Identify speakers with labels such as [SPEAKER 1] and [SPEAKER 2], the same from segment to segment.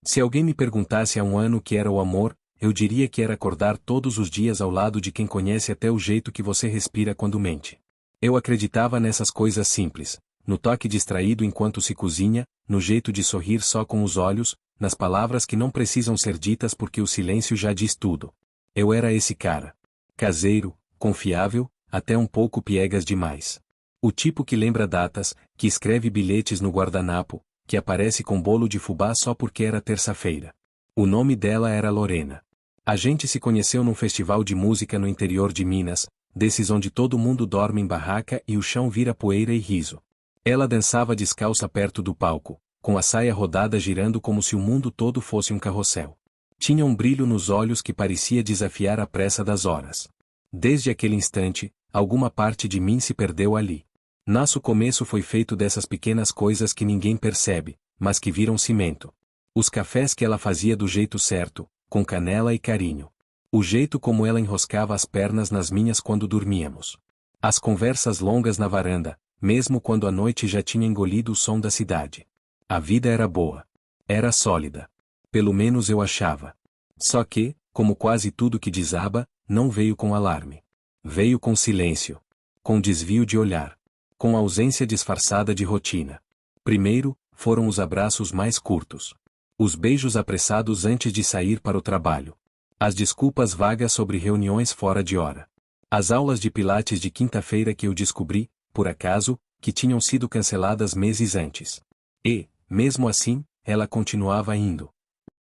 [SPEAKER 1] Se alguém me perguntasse há um ano o que era o amor, eu diria que era acordar todos os dias ao lado de quem conhece até o jeito que você respira quando mente. Eu acreditava nessas coisas simples, no toque distraído enquanto se cozinha, no jeito de sorrir só com os olhos, nas palavras que não precisam ser ditas porque o silêncio já diz tudo. Eu era esse cara. Caseiro, confiável, até um pouco piegas demais. O tipo que lembra datas, que escreve bilhetes no guardanapo, que aparece com bolo de fubá só porque era terça-feira. O nome dela era Lorena. A gente se conheceu num festival de música no interior de Minas, desses onde todo mundo dorme em barraca e o chão vira poeira e riso. Ela dançava descalça perto do palco, com a saia rodada girando como se o mundo todo fosse um carrossel. Tinha um brilho nos olhos que parecia desafiar a pressa das horas. Desde aquele instante, alguma parte de mim se perdeu ali. Nosso começo foi feito dessas pequenas coisas que ninguém percebe, mas que viram cimento. Os cafés que ela fazia do jeito certo, com canela e carinho. O jeito como ela enroscava as pernas nas minhas quando dormíamos. As conversas longas na varanda, mesmo quando a noite já tinha engolido o som da cidade. A vida era boa. Era sólida. Pelo menos eu achava. Só que, como quase tudo que desaba, não veio com alarme. Veio com silêncio. Com desvio de olhar. Com ausência disfarçada de rotina. Primeiro, foram os abraços mais curtos. Os beijos apressados antes de sair para o trabalho. As desculpas vagas sobre reuniões fora de hora. As aulas de pilates de quinta-feira que eu descobri, por acaso, que tinham sido canceladas meses antes. E, mesmo assim, ela continuava indo.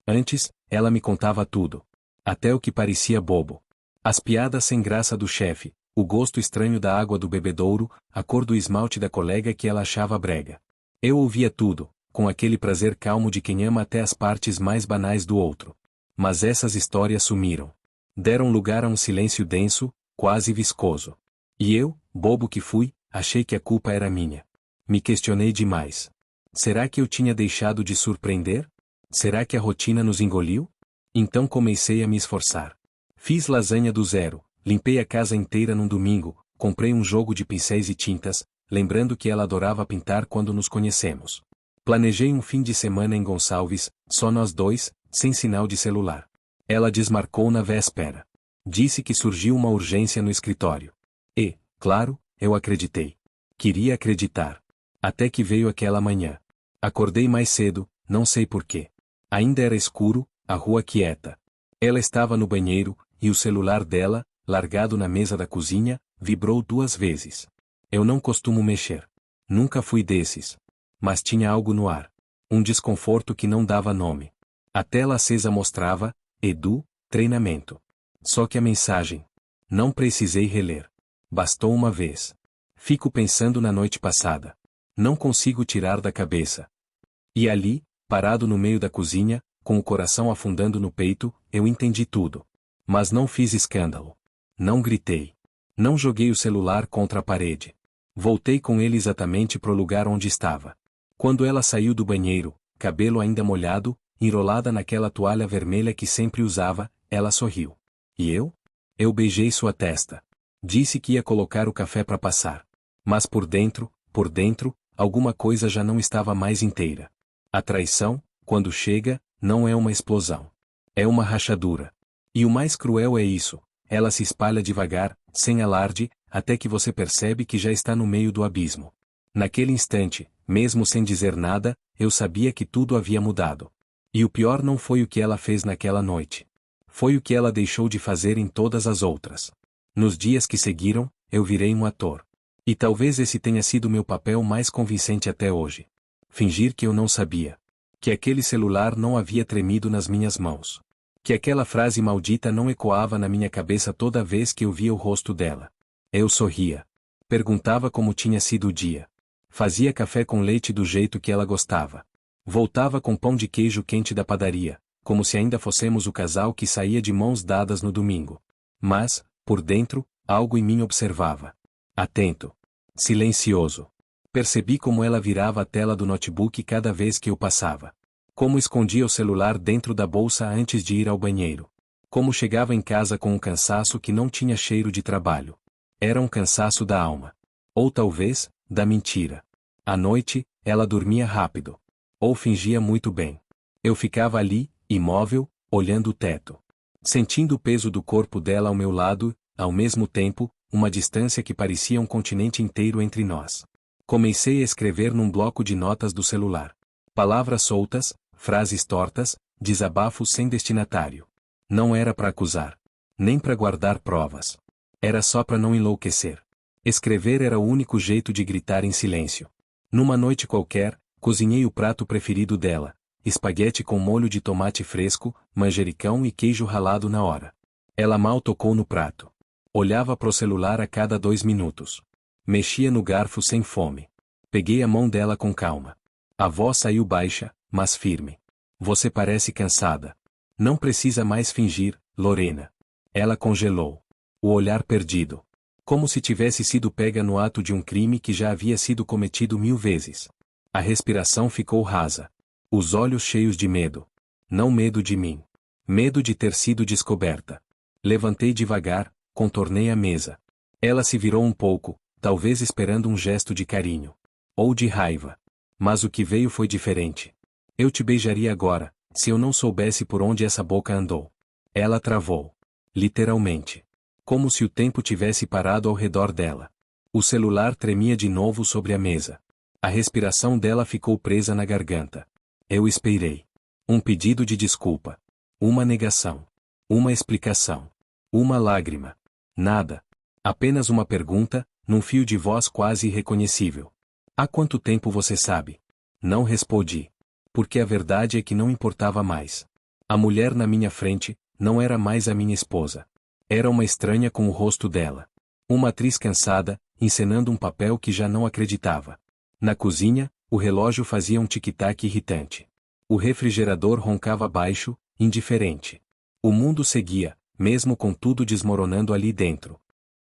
[SPEAKER 1] Antes, ela me contava tudo. Até o que parecia bobo. As piadas sem graça do chefe, o gosto estranho da água do bebedouro, a cor do esmalte da colega que ela achava brega. Eu ouvia tudo, com aquele prazer calmo de quem ama até as partes mais banais do outro. Mas essas histórias sumiram. Deram lugar a um silêncio denso, quase viscoso. E eu, bobo que fui, achei que a culpa era minha. Me questionei demais. Será que eu tinha deixado de surpreender? Será que a rotina nos engoliu? Então comecei a me esforçar. Fiz lasanha do zero, limpei a casa inteira num domingo, comprei um jogo de pincéis e tintas, lembrando que ela adorava pintar quando nos conhecemos. Planejei um fim de semana em Gonçalves, só nós dois, sem sinal de celular. Ela desmarcou na véspera. Disse que surgiu uma urgência no escritório. E, claro, eu acreditei. Queria acreditar. Até que veio aquela manhã. Acordei mais cedo, não sei porquê. Ainda era escuro, a rua quieta. Ela estava no banheiro, e o celular dela, largado na mesa da cozinha, vibrou 2 vezes. Eu não costumo mexer. Nunca fui desses. Mas tinha algo no ar. Um desconforto que não dava nome. A tela acesa mostrava, Edu, treinamento. Só que a mensagem. Não precisei reler. Bastou uma vez. Fico pensando na noite passada. Não consigo tirar da cabeça. E ali, parado no meio da cozinha, com o coração afundando no peito, eu entendi tudo. Mas não fiz escândalo. Não gritei. Não joguei o celular contra a parede. Voltei com ele exatamente pro lugar onde estava. Quando ela saiu do banheiro, cabelo ainda molhado, enrolada naquela toalha vermelha que sempre usava, ela sorriu. E eu? Eu beijei sua testa. Disse que ia colocar o café para passar. Mas por dentro, alguma coisa já não estava mais inteira. A traição, quando chega, não é uma explosão. É uma rachadura. E o mais cruel é isso, ela se espalha devagar, sem alarde, até que você percebe que já está no meio do abismo. Naquele instante, mesmo sem dizer nada, eu sabia que tudo havia mudado. E o pior não foi o que ela fez naquela noite. Foi o que ela deixou de fazer em todas as outras. Nos dias que seguiram, eu virei um ator. E talvez esse tenha sido meu papel mais convincente até hoje. Fingir que eu não sabia. Que aquele celular não havia tremido nas minhas mãos. Que aquela frase maldita não ecoava na minha cabeça toda vez que eu via o rosto dela. Eu sorria. Perguntava como tinha sido o dia. Fazia café com leite do jeito que ela gostava. Voltava com pão de queijo quente da padaria, como se ainda fossemos o casal que saía de mãos dadas no domingo. Mas, por dentro, algo em mim observava. Atento. Silencioso. Percebi como ela virava a tela do notebook cada vez que eu passava. Como escondia o celular dentro da bolsa antes de ir ao banheiro. Como chegava em casa com um cansaço que não tinha cheiro de trabalho. Era um cansaço da alma. Ou talvez, da mentira. À noite, ela dormia rápido. Ou fingia muito bem. Eu ficava ali, imóvel, olhando o teto. Sentindo o peso do corpo dela ao meu lado, ao mesmo tempo, uma distância que parecia um continente inteiro entre nós. Comecei a escrever num bloco de notas do celular. Palavras soltas, frases tortas, desabafos sem destinatário. Não era para acusar. Nem para guardar provas. Era só para não enlouquecer. Escrever era o único jeito de gritar em silêncio. Numa noite qualquer, cozinhei o prato preferido dela. Espaguete com molho de tomate fresco, manjericão e queijo ralado na hora. Ela mal tocou no prato. Olhava pro celular a cada 2 minutos. Mexia no garfo sem fome. Peguei a mão dela com calma. A voz saiu baixa, mas firme. Você parece cansada. Não precisa mais fingir, Lorena. Ela congelou. O olhar perdido. Como se tivesse sido pega no ato de um crime que já havia sido cometido 1000 vezes. A respiração ficou rasa. Os olhos cheios de medo. Não medo de mim. Medo de ter sido descoberta. Levantei devagar, contornei a mesa. Ela se virou um pouco, talvez esperando um gesto de carinho. Ou de raiva. Mas o que veio foi diferente. Eu te beijaria agora, se eu não soubesse por onde essa boca andou. Ela travou. Literalmente. Como se o tempo tivesse parado ao redor dela. O celular tremia de novo sobre a mesa. A respiração dela ficou presa na garganta. Eu esperei. Um pedido de desculpa. Uma negação. Uma explicação. Uma lágrima. Nada. Apenas uma pergunta, num fio de voz quase irreconhecível. Há quanto tempo você sabe? Não respondi. Porque a verdade é que não importava mais. A mulher na minha frente, não era mais a minha esposa. Era uma estranha com o rosto dela. Uma atriz cansada, encenando um papel que já não acreditava. Na cozinha, o relógio fazia um tic-tac irritante. O refrigerador roncava baixo, indiferente. O mundo seguia, mesmo com tudo desmoronando ali dentro.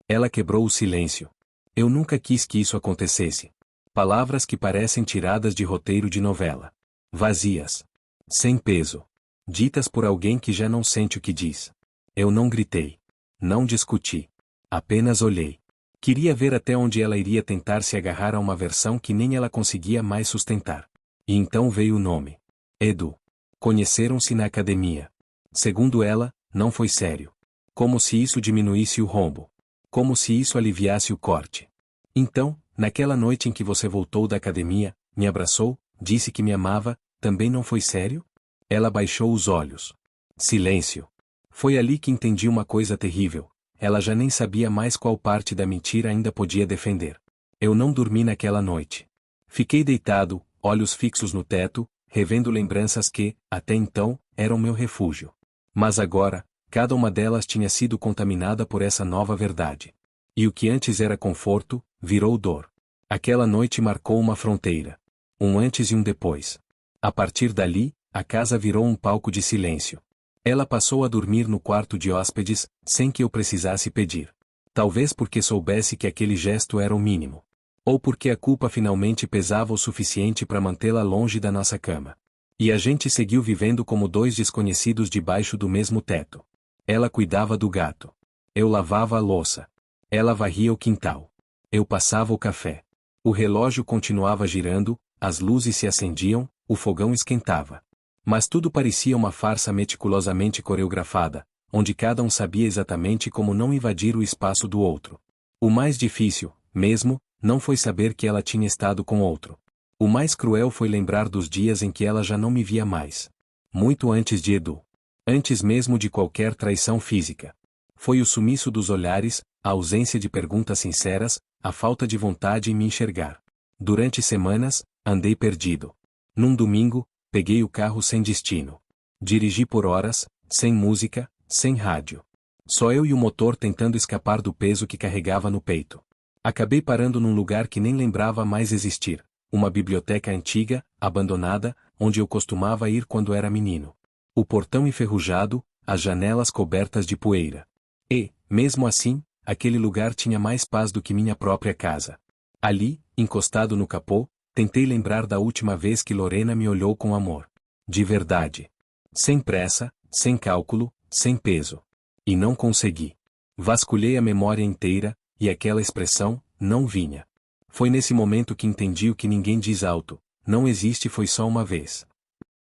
[SPEAKER 1] Ela quebrou o silêncio. Eu nunca quis que isso acontecesse. Palavras que parecem tiradas de roteiro de novela. Vazias. Sem peso. Ditas por alguém que já não sente o que diz. Eu não gritei. Não discuti. Apenas olhei. Queria ver até onde ela iria tentar se agarrar a uma versão que nem ela conseguia mais sustentar. E então veio o nome. Edu. Conheceram-se na academia. Segundo ela, não foi sério. Como se isso diminuísse o rombo. Como se isso aliviasse o corte. Então, naquela noite em que você voltou da academia, me abraçou, disse que me amava, também não foi sério? Ela baixou os olhos. Silêncio. Foi ali que entendi uma coisa terrível. Ela já nem sabia mais qual parte da mentira ainda podia defender. Eu não dormi naquela noite. Fiquei deitado, olhos fixos no teto, revendo lembranças que, até então, eram meu refúgio. Mas agora, cada uma delas tinha sido contaminada por essa nova verdade. E o que antes era conforto, virou dor. Aquela noite marcou uma fronteira. Um antes e um depois. A partir dali, a casa virou um palco de silêncio. Ela passou a dormir no quarto de hóspedes, sem que eu precisasse pedir. Talvez porque soubesse que aquele gesto era o mínimo. Ou porque a culpa finalmente pesava o suficiente para mantê-la longe da nossa cama. E a gente seguiu vivendo como dois desconhecidos debaixo do mesmo teto. Ela cuidava do gato. Eu lavava a louça. Ela varria o quintal. Eu passava o café. O relógio continuava girando, as luzes se acendiam, o fogão esquentava. Mas tudo parecia uma farsa meticulosamente coreografada, onde cada um sabia exatamente como não invadir o espaço do outro. O mais difícil, mesmo, não foi saber que ela tinha estado com outro. O mais cruel foi lembrar dos dias em que ela já não me via mais. Muito antes de Edu. Antes mesmo de qualquer traição física. Foi o sumiço dos olhares, a ausência de perguntas sinceras, a falta de vontade em me enxergar. Durante semanas, andei perdido. Num domingo, peguei o carro sem destino. Dirigi por horas, sem música, sem rádio. Só eu e o motor tentando escapar do peso que carregava no peito. Acabei parando num lugar que nem lembrava mais existir. Uma biblioteca antiga, abandonada, onde eu costumava ir quando era menino. O portão enferrujado, as janelas cobertas de poeira. E, mesmo assim, aquele lugar tinha mais paz do que minha própria casa. Ali, encostado no capô, tentei lembrar da última vez que Lorena me olhou com amor. De verdade. Sem pressa, sem cálculo, sem peso. E não consegui. Vasculhei a memória inteira, e aquela expressão, não vinha. Foi nesse momento que entendi o que ninguém diz alto. Não existe, foi só uma vez.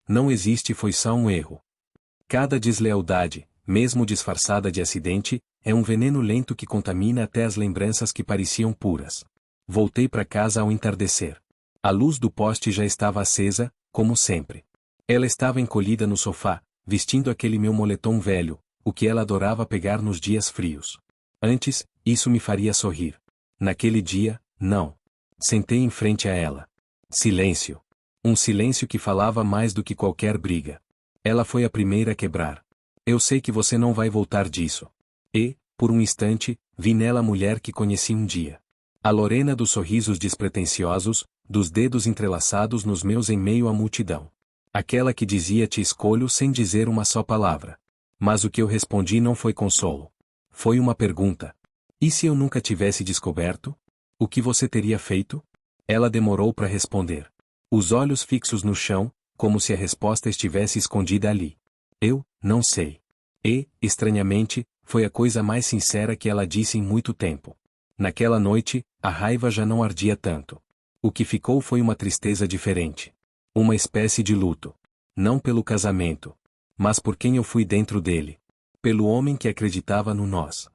[SPEAKER 1] Não existe, foi só um erro. Cada deslealdade, mesmo disfarçada de acidente, é um veneno lento que contamina até as lembranças que pareciam puras. Voltei para casa ao entardecer. A luz do poste já estava acesa, como sempre. Ela estava encolhida no sofá, vestindo aquele meu moletom velho, o que ela adorava pegar nos dias frios. Antes, isso me faria sorrir. Naquele dia, não. Sentei em frente a ela. Silêncio. Um silêncio que falava mais do que qualquer briga. Ela foi a primeira a quebrar. Eu sei que você não vai voltar disso. E, por um instante, vi nela a mulher que conheci um dia. A Lorena dos sorrisos despretensiosos, dos dedos entrelaçados nos meus em meio à multidão. Aquela que dizia te escolho sem dizer uma só palavra. Mas o que eu respondi não foi consolo. Foi uma pergunta. E se eu nunca tivesse descoberto? O que você teria feito? Ela demorou para responder. Os olhos fixos no chão, como se a resposta estivesse escondida ali. Eu, não sei. E, estranhamente, foi a coisa mais sincera que ela disse em muito tempo. Naquela noite, a raiva já não ardia tanto. O que ficou foi uma tristeza diferente. Uma espécie de luto. Não pelo casamento. Mas por quem eu fui dentro dele. Pelo homem que acreditava no nós.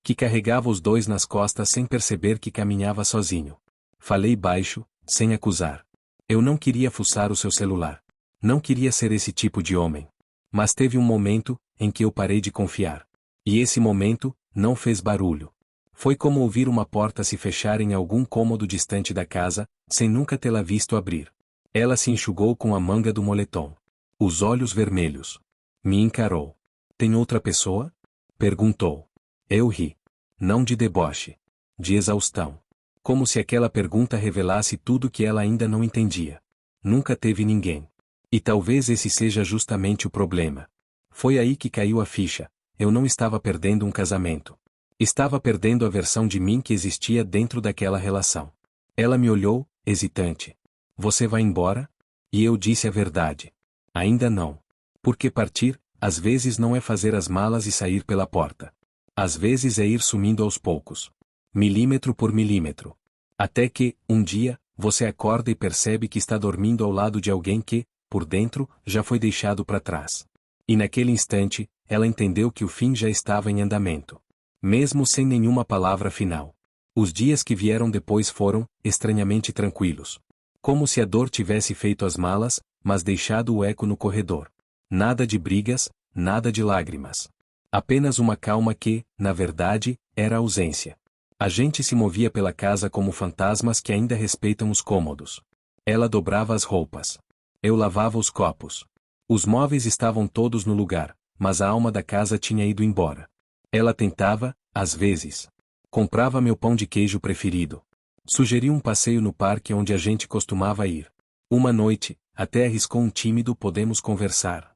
[SPEAKER 1] Que carregava os dois nas costas sem perceber que caminhava sozinho. Falei baixo, sem acusar. Eu não queria fuçar o seu celular. Não queria ser esse tipo de homem. Mas teve um momento, em que eu parei de confiar. E esse momento, não fez barulho. Foi como ouvir uma porta se fechar em algum cômodo distante da casa, sem nunca tê-la visto abrir. Ela se enxugou com a manga do moletom. Os olhos vermelhos. Me encarou. Tem outra pessoa? Perguntou. Eu ri. Não de deboche. De exaustão. Como se aquela pergunta revelasse tudo que ela ainda não entendia. Nunca teve ninguém. E talvez esse seja justamente o problema. Foi aí que caiu a ficha. Eu não estava perdendo um casamento. Estava perdendo a versão de mim que existia dentro daquela relação. Ela me olhou, hesitante. Você vai embora? E eu disse a verdade. Ainda não. Porque partir, às vezes não é fazer as malas e sair pela porta. Às vezes é ir sumindo aos poucos. Milímetro por milímetro. Até que, um dia, você acorda e percebe que está dormindo ao lado de alguém que, por dentro, já foi deixado para trás. E naquele instante, ela entendeu que o fim já estava em andamento. Mesmo sem nenhuma palavra final. Os dias que vieram depois foram, estranhamente tranquilos. Como se a dor tivesse feito as malas, mas deixado o eco no corredor. Nada de brigas, nada de lágrimas. Apenas uma calma que, na verdade, era a ausência. A gente se movia pela casa como fantasmas que ainda respeitam os cômodos. Ela dobrava as roupas. Eu lavava os copos. Os móveis estavam todos no lugar, mas a alma da casa tinha ido embora. Ela tentava, às vezes. Comprava meu pão de queijo preferido. Sugeriu um passeio no parque onde a gente costumava ir. Uma noite, até arriscou um tímido podemos conversar.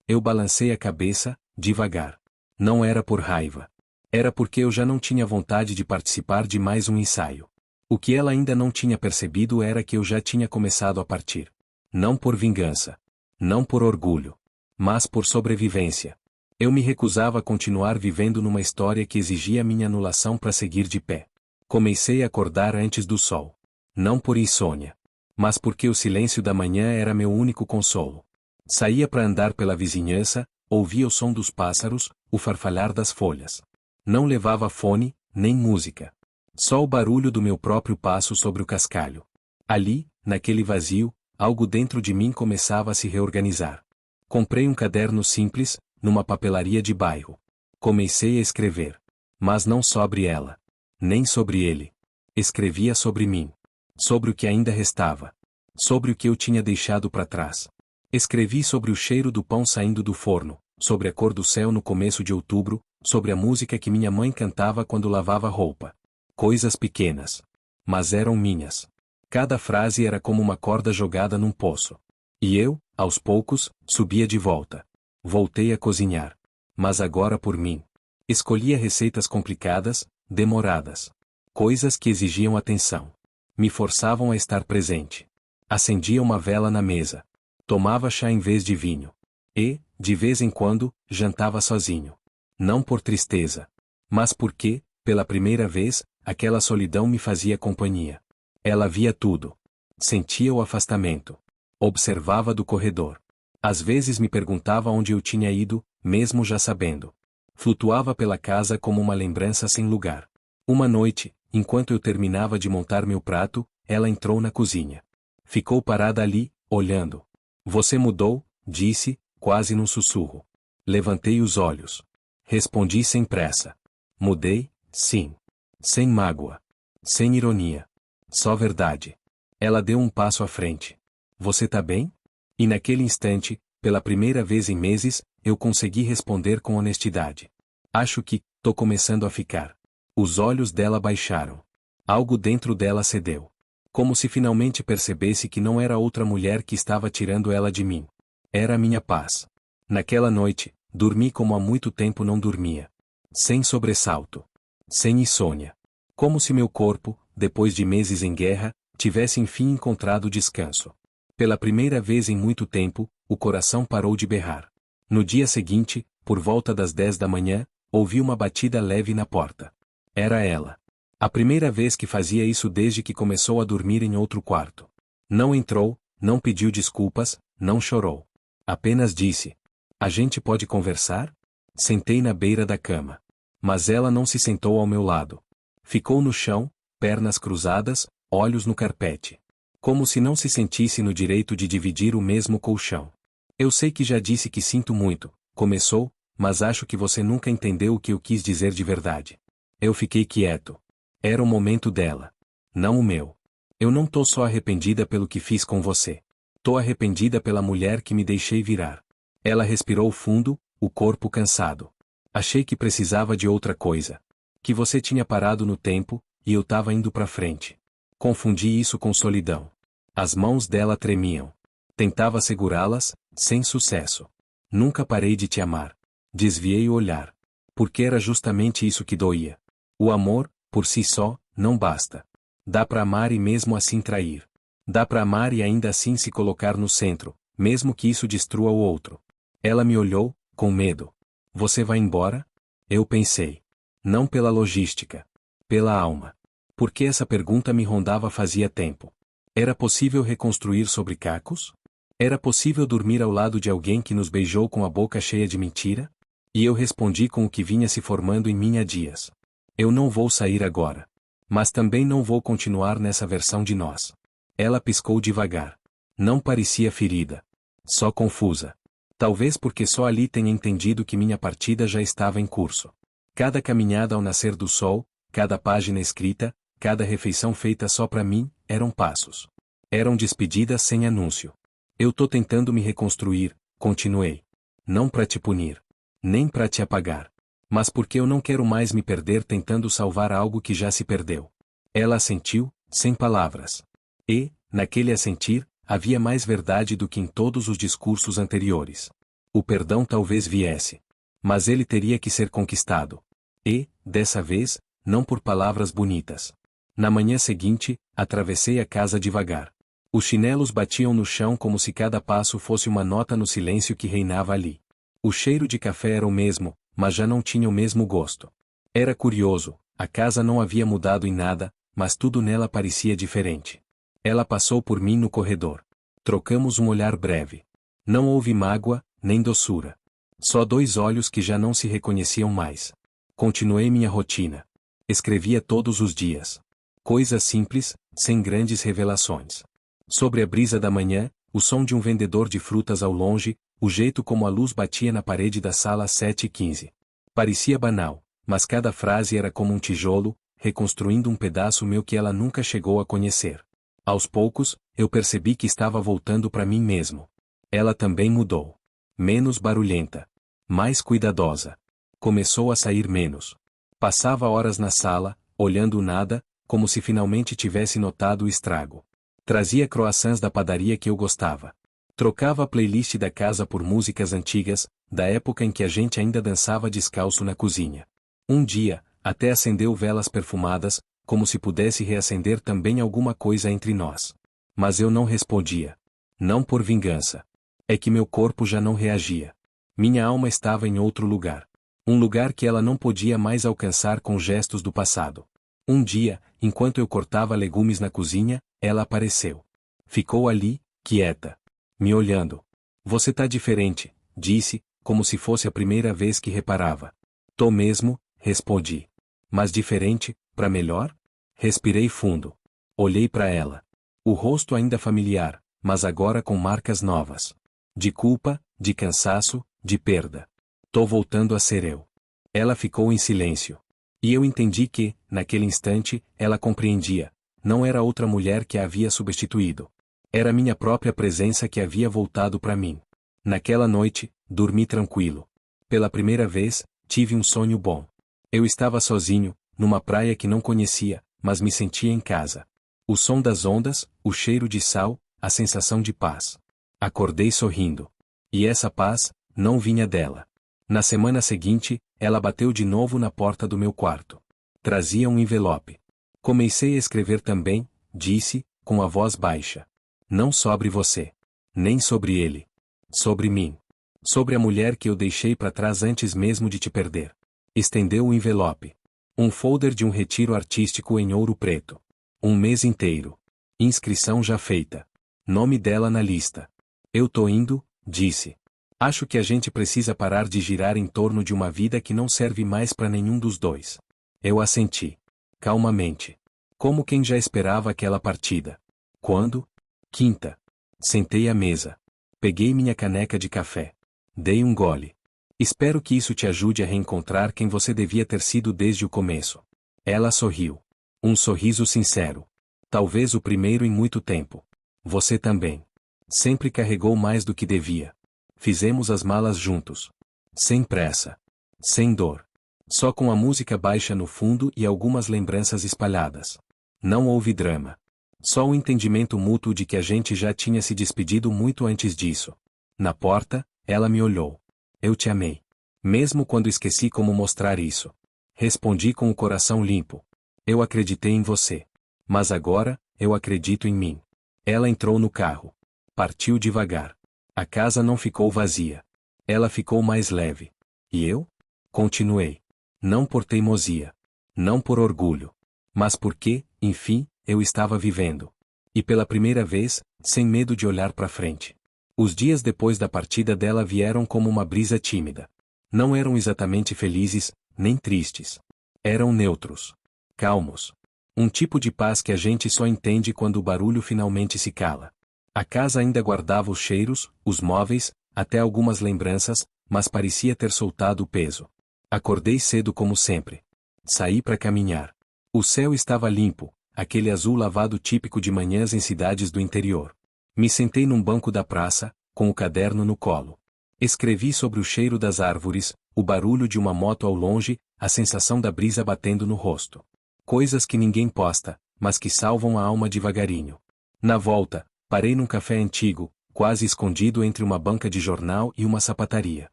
[SPEAKER 1] Eu balancei a cabeça, devagar. Não era por raiva. Era porque eu já não tinha vontade de participar de mais um ensaio. O que ela ainda não tinha percebido era que eu já tinha começado a partir. Não por vingança. Não por orgulho. Mas por sobrevivência. Eu me recusava a continuar vivendo numa história que exigia minha anulação para seguir de pé. Comecei a acordar antes do sol. Não por insônia. Mas porque o silêncio da manhã era meu único consolo. Saía para andar pela vizinhança, ouvia o som dos pássaros, o farfalhar das folhas. Não levava fone, nem música. Só o barulho do meu próprio passo sobre o cascalho. Ali, naquele vazio, algo dentro de mim começava a se reorganizar. Comprei um caderno simples, numa papelaria de bairro. Comecei a escrever. Mas não sobre ela. Nem sobre ele. Escrevia sobre mim. Sobre o que ainda restava. Sobre o que eu tinha deixado para trás. Escrevi sobre o cheiro do pão saindo do forno, sobre a cor do céu no começo de outubro, sobre a música que minha mãe cantava quando lavava roupa. Coisas pequenas. Mas eram minhas. Cada frase era como uma corda jogada num poço. E eu, aos poucos, subia de volta. Voltei a cozinhar. Mas agora por mim. Escolhia receitas complicadas, demoradas. Coisas que exigiam atenção. Me forçavam a estar presente. Acendia uma vela na mesa. Tomava chá em vez de vinho. E, de vez em quando, jantava sozinho. Não por tristeza. Mas porque, pela primeira vez, aquela solidão me fazia companhia. Ela via tudo. Sentia o afastamento. Observava do corredor. Às vezes me perguntava onde eu tinha ido, mesmo já sabendo. Flutuava pela casa como uma lembrança sem lugar. Uma noite, enquanto eu terminava de montar meu prato, ela entrou na cozinha. Ficou parada ali, olhando. Você mudou, disse, quase num sussurro. Levantei os olhos. Respondi sem pressa. Mudei, sim. Sem mágoa. Sem ironia. Só verdade. Ela deu um passo à frente. Você tá bem? E naquele instante, pela primeira vez em meses, eu consegui responder com honestidade. Acho que, tô começando a ficar. Os olhos dela baixaram. Algo dentro dela cedeu. Como se finalmente percebesse que não era outra mulher que estava tirando ela de mim. Era a minha paz. Naquela noite, dormi como há muito tempo não dormia. Sem sobressalto. Sem insônia. Como se meu corpo, depois de meses em guerra, tivesse enfim encontrado descanso. Pela primeira vez em muito tempo, o coração parou de berrar. No dia seguinte, por volta das 10 da manhã, ouvi uma batida leve na porta. Era ela. A primeira vez que fazia isso desde que começou a dormir em outro quarto. Não entrou, não pediu desculpas, não chorou. Apenas disse: a gente pode conversar? Sentei na beira da cama. Mas ela não se sentou ao meu lado. Ficou no chão, pernas cruzadas, olhos no carpete. Como se não se sentisse no direito de dividir o mesmo colchão. Eu sei que já disse que sinto muito, começou, mas acho que você nunca entendeu o que eu quis dizer de verdade. Eu fiquei quieto. Era o momento dela. Não o meu. Eu não tô só arrependida pelo que fiz com você. Tô arrependida pela mulher que me deixei virar. Ela respirou fundo, o corpo cansado. Achei que precisava de outra coisa. Que você tinha parado no tempo, e eu tava indo pra frente. Confundi isso com solidão. As mãos dela tremiam. Tentava segurá-las, sem sucesso. Nunca parei de te amar. Desviei o olhar. Porque era justamente isso que doía. O amor, por si só, não basta. Dá pra amar e mesmo assim trair. Dá pra amar e ainda assim se colocar no centro, mesmo que isso destrua o outro. Ela me olhou, com medo. Você vai embora? Eu pensei. Não pela logística. Pela alma. Porque essa pergunta me rondava fazia tempo. Era possível reconstruir sobre cacos? Era possível dormir ao lado de alguém que nos beijou com a boca cheia de mentira? E eu respondi com o que vinha se formando em mim há dias. Eu não vou sair agora. Mas também não vou continuar nessa versão de nós. Ela piscou devagar. Não parecia ferida. Só confusa. Talvez porque só ali tenha entendido que minha partida já estava em curso. Cada caminhada ao nascer do sol, cada página escrita, cada refeição feita só pra mim, eram passos. Eram despedidas sem anúncio. Eu tô tentando me reconstruir, continuei. Não pra te punir. Nem pra te apagar. Mas porque eu não quero mais me perder tentando salvar algo que já se perdeu. Ela assentiu, sem palavras. E, naquele assentir, havia mais verdade do que em todos os discursos anteriores. O perdão talvez viesse. Mas ele teria que ser conquistado. E, dessa vez, não por palavras bonitas. Na manhã seguinte, atravessei a casa devagar. Os chinelos batiam no chão como se cada passo fosse uma nota no silêncio que reinava ali. O cheiro de café era o mesmo, mas já não tinha o mesmo gosto. Era curioso, a casa não havia mudado em nada, mas tudo nela parecia diferente. Ela passou por mim no corredor. Trocamos um olhar breve. Não houve mágoa, nem doçura. Só dois olhos que já não se reconheciam mais. Continuei minha rotina. Escrevia todos os dias. Coisas simples, sem grandes revelações. Sobre a brisa da manhã, o som de um vendedor de frutas ao longe, o jeito como a luz batia na parede da sala às 7h15. Parecia banal, mas cada frase era como um tijolo, reconstruindo um pedaço meu que ela nunca chegou a conhecer. Aos poucos, eu percebi que estava voltando para mim mesmo. Ela também mudou. Menos barulhenta. Mais cuidadosa. Começou a sair menos. Passava horas na sala, olhando o nada, como se finalmente tivesse notado o estrago. Trazia croissants da padaria que eu gostava. Trocava a playlist da casa por músicas antigas, da época em que a gente ainda dançava descalço na cozinha. Um dia, até acendeu velas perfumadas, como se pudesse reacender também alguma coisa entre nós. Mas eu não respondia. Não por vingança. É que meu corpo já não reagia. Minha alma estava em outro lugar. Um lugar que ela não podia mais alcançar com gestos do passado. Um dia, enquanto eu cortava legumes na cozinha, ela apareceu. Ficou ali, quieta. Me olhando. Você tá diferente, disse, como se fosse a primeira vez que reparava. Tô mesmo, respondi. Mas diferente, pra melhor? Respirei fundo. Olhei para ela. O rosto ainda familiar, mas agora com marcas novas. De culpa, de cansaço, de perda. Tô voltando a ser eu. Ela ficou em silêncio. E eu entendi que, naquele instante, ela compreendia. Não era outra mulher que a havia substituído. Era minha própria presença que havia voltado para mim. Naquela noite, dormi tranquilo. Pela primeira vez, tive um sonho bom. Eu estava sozinho, numa praia que não conhecia, mas me sentia em casa. O som das ondas, o cheiro de sal, a sensação de paz. Acordei sorrindo. E essa paz, não vinha dela. Na semana seguinte, ela bateu de novo na porta do meu quarto. Trazia um envelope. Comecei a escrever também, disse, com a voz baixa. Não sobre você. Nem sobre ele. Sobre mim. Sobre a mulher que eu deixei para trás antes mesmo de te perder. Estendeu o envelope. Um folder de um retiro artístico em Ouro Preto. Um mês inteiro. Inscrição já feita. Nome dela na lista. Eu tô indo, disse. Acho que a gente precisa parar de girar em torno de uma vida que não serve mais para nenhum dos dois. Eu assenti. Calmamente. Como quem já esperava aquela partida. Quando? Quinta. Sentei à mesa. Peguei minha caneca de café. Dei um gole. Espero que isso te ajude a reencontrar quem você devia ter sido desde o começo. Ela sorriu. Um sorriso sincero. Talvez o primeiro em muito tempo. Você também. Sempre carregou mais do que devia. Fizemos as malas juntos. Sem pressa. Sem dor. Só com a música baixa no fundo e algumas lembranças espalhadas. Não houve drama. Só o entendimento mútuo de que a gente já tinha se despedido muito antes disso. Na porta, ela me olhou. Eu te amei. Mesmo quando esqueci como mostrar isso. Respondi com o coração limpo. Eu acreditei em você. Mas agora, eu acredito em mim. Ela entrou no carro. Partiu devagar. A casa não ficou vazia. Ela ficou mais leve. E eu? Continuei. Não por teimosia. Não por orgulho. Mas porque, enfim, eu estava vivendo. E pela primeira vez, sem medo de olhar para frente. Os dias depois da partida dela vieram como uma brisa tímida. Não eram exatamente felizes, nem tristes. Eram neutros. Calmos. Um tipo de paz que a gente só entende quando o barulho finalmente se cala. A casa ainda guardava os cheiros, os móveis, até algumas lembranças, mas parecia ter soltado o peso. Acordei cedo como sempre. Saí para caminhar. O céu estava limpo, aquele azul lavado típico de manhãs em cidades do interior. Me sentei num banco da praça, com o caderno no colo. Escrevi sobre o cheiro das árvores, o barulho de uma moto ao longe, a sensação da brisa batendo no rosto. Coisas que ninguém posta, mas que salvam a alma devagarinho. Na volta, parei num café antigo, quase escondido entre uma banca de jornal e uma sapataria.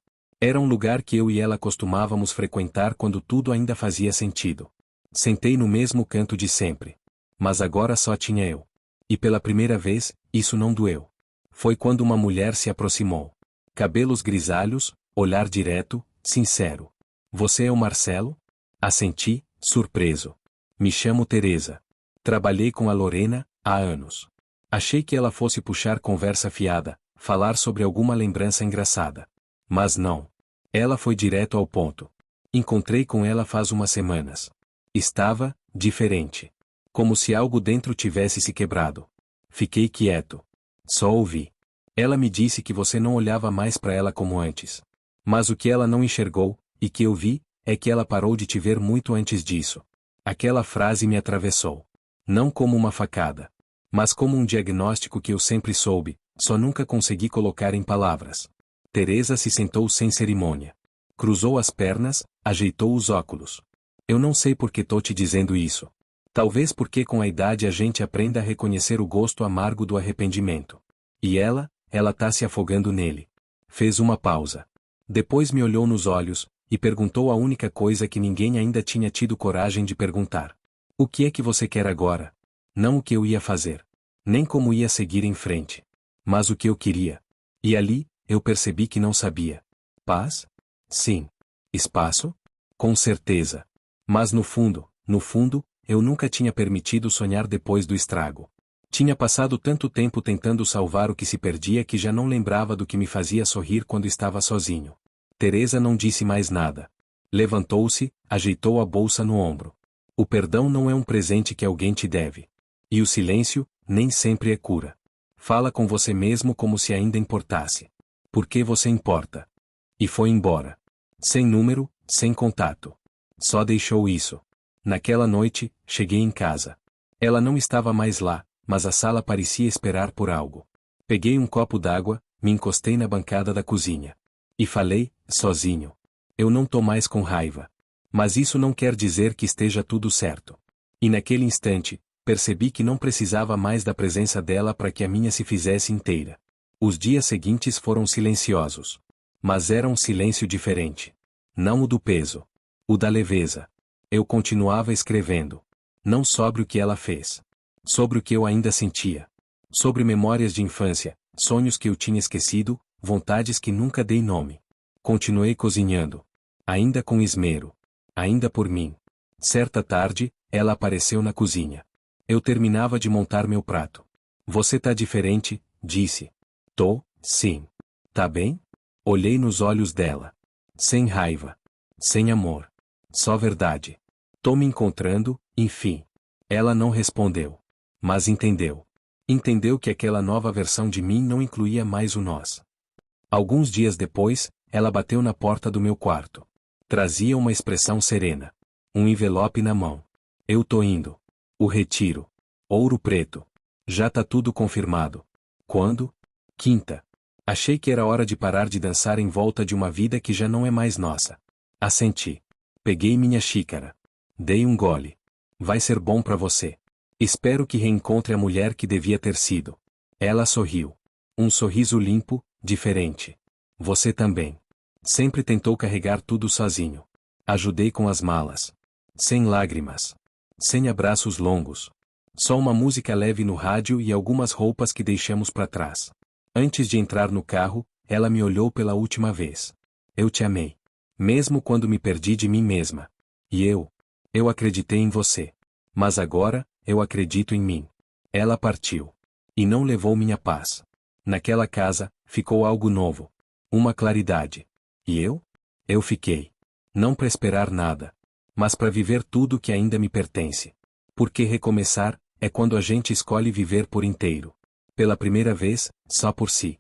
[SPEAKER 1] Era um lugar que eu e ela costumávamos frequentar quando tudo ainda fazia sentido. Sentei no mesmo canto de sempre. Mas agora só tinha eu. E pela primeira vez, isso não doeu. Foi quando uma mulher se aproximou. Cabelos grisalhos, olhar direto, sincero. Você é o Marcelo? Assenti, surpreso. Me chamo Teresa. Trabalhei com a Lorena, há anos. Achei que ela fosse puxar conversa fiada, falar sobre alguma lembrança engraçada. Mas não. Ela foi direto ao ponto. Encontrei com ela faz umas semanas. Estava, diferente. Como se algo dentro tivesse se quebrado. Fiquei quieto. Só ouvi. Ela me disse que você não olhava mais para ela como antes. Mas o que ela não enxergou, e que eu vi, é que ela parou de te ver muito antes disso. Aquela frase me atravessou. Não como uma facada. Mas como um diagnóstico que eu sempre soube, só nunca consegui colocar em palavras. Teresa se sentou sem cerimônia. Cruzou as pernas, ajeitou os óculos. Eu não sei por que tô te dizendo isso. Talvez porque com a idade a gente aprenda a reconhecer o gosto amargo do arrependimento. E ela tá se afogando nele. Fez uma pausa. Depois me olhou nos olhos, e perguntou a única coisa que ninguém ainda tinha tido coragem de perguntar. O que é que você quer agora? Não o que eu ia fazer. Nem como ia seguir em frente. Mas o que eu queria. E ali, eu percebi que não sabia. Paz? Sim. Espaço? Com certeza. Mas no fundo, eu nunca tinha permitido sonhar depois do estrago. Tinha passado tanto tempo tentando salvar o que se perdia que já não lembrava do que me fazia sorrir quando estava sozinho. Teresa não disse mais nada. Levantou-se, ajeitou a bolsa no ombro. O perdão não é um presente que alguém te deve. E o silêncio, nem sempre é cura. Fala com você mesmo como se ainda importasse. Porque você importa. E foi embora. Sem número, sem contato. Só deixou isso. Naquela noite, cheguei em casa. Ela não estava mais lá, mas a sala parecia esperar por algo. Peguei um copo d'água, me encostei na bancada da cozinha. E falei, sozinho. Eu não tô mais com raiva. Mas isso não quer dizer que esteja tudo certo. E naquele instante, percebi que não precisava mais da presença dela para que a minha se fizesse inteira. Os dias seguintes foram silenciosos. Mas era um silêncio diferente. Não o do peso. O da leveza. Eu continuava escrevendo. Não sobre o que ela fez. Sobre o que eu ainda sentia. Sobre memórias de infância, sonhos que eu tinha esquecido, vontades que nunca dei nome. Continuei cozinhando. Ainda com esmero. Ainda por mim. Certa tarde, ela apareceu na cozinha. Eu terminava de montar meu prato. Você tá diferente, disse. Tô, sim. Tá bem? Olhei nos olhos dela. Sem raiva. Sem amor. Só verdade. Tô me encontrando, enfim. Ela não respondeu. Mas entendeu. Entendeu que aquela nova versão de mim não incluía mais o nós. Alguns dias depois, ela bateu na porta do meu quarto. Trazia uma expressão serena. Um envelope na mão. Eu tô indo. O retiro. Ouro Preto. Já tá tudo confirmado. Quando? Quinta. Achei que era hora de parar de dançar em volta de uma vida que já não é mais nossa. Assenti. Peguei minha xícara. Dei um gole. Vai ser bom pra você. Espero que reencontre a mulher que devia ter sido. Ela sorriu. Um sorriso limpo, diferente. Você também. Sempre tentou carregar tudo sozinho. Ajudei com as malas. Sem lágrimas. Sem abraços longos. Só uma música leve no rádio e algumas roupas que deixamos para trás. Antes de entrar no carro, ela me olhou pela última vez. Eu te amei. Mesmo quando me perdi de mim mesma. E eu acreditei em você. Mas agora, eu acredito em mim. Ela partiu. E não levou minha paz. Naquela casa, ficou algo novo. Uma claridade. E eu? Eu fiquei. Não para esperar nada. Mas para viver tudo que ainda me pertence. Porque recomeçar, é quando a gente escolhe viver por inteiro. Pela primeira vez, só por si.